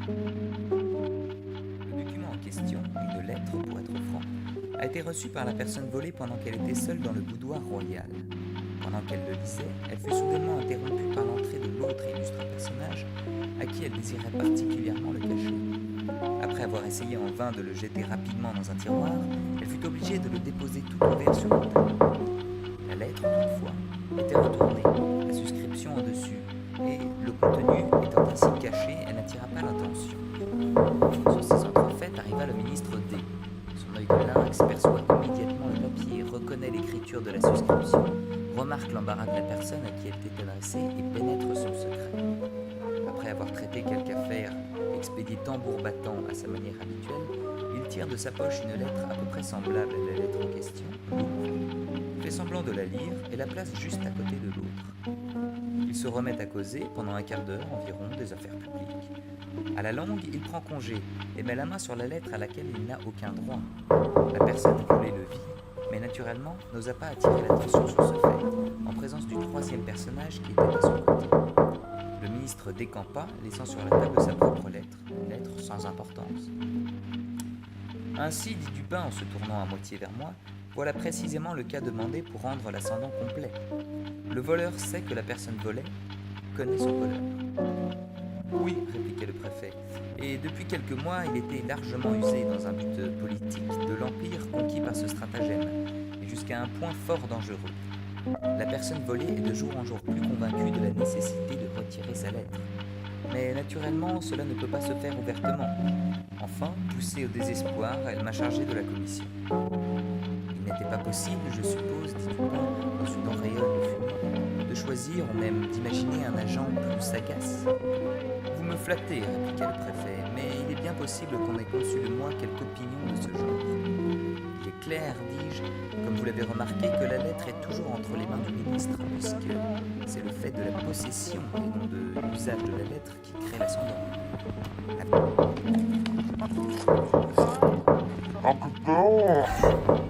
Le document en question, une lettre pour être franc, a été reçu par la personne volée pendant qu'elle était seule dans le boudoir royal. Pendant qu'elle le lisait, elle fut soudainement interrompue par l'entrée de l'autre illustre personnage à qui elle désirait particulièrement le cacher. Après avoir essayé en vain de le jeter rapidement dans un tiroir, elle fut obligée de le déposer tout ouvert sur la table. La lettre, toutefois, était retournée, la suscription en-dessus, et, le contenu étant ainsi caché, elle n'attira pas l'attention. Sur ces entrefaites arriva le ministre D. Son œil de lynx perçoit immédiatement le papier, reconnaît l'écriture de la suscription, remarque l'embarras de la personne à qui elle était adressée et pénètre son secret. Après avoir traité quelque affaire, expédié tambour battant à sa manière habituelle, il tire de sa poche une lettre à peu près semblable à la lettre en question, fait semblant de la lire et la place juste à côté de l'autre. Ils se remettent à causer pendant un quart d'heure environ des affaires publiques. À la longue, il prend congé et met la main sur la lettre à laquelle il n'a aucun droit. La personne volée le vit, mais naturellement n'osa pas attirer l'attention sur ce fait, en présence du troisième personnage qui était à son côté. Le ministre décampa, laissant sur la table sa propre lettre, une lettre sans importance. Ainsi, dit Dupin en se tournant à moitié vers moi, voilà précisément le cas demandé pour rendre l'ascendant complet. Le voleur sait que la personne volée connaît son voleur. Oui, répliquait le préfet, et depuis quelques mois il était largement usé dans un but politique de l'empire conquis par ce stratagème, et jusqu'à un point fort dangereux. La personne volée est de jour en jour plus convaincue de la nécessité de retirer sa lettre. Mais naturellement, cela ne peut pas se faire ouvertement. Enfin, poussée au désespoir, elle m'a chargé de la commission. Il n'était pas possible, je suppose, dit Dupin, dans une auréole de fumée, de choisir ou même d'imaginer un agent plus sagace. Vous me flattez, répliqua le préfet, mais il est bien possible qu'on ait conçu de moi quelque opinion de ce genre. Il est clair, dis-je, comme vous l'avez remarqué, que la lettre est toujours entre les mains du ministre, puisque c'est le fait de la possession et non de l'usage de la lettre qui crée l'ascendant. Un peu de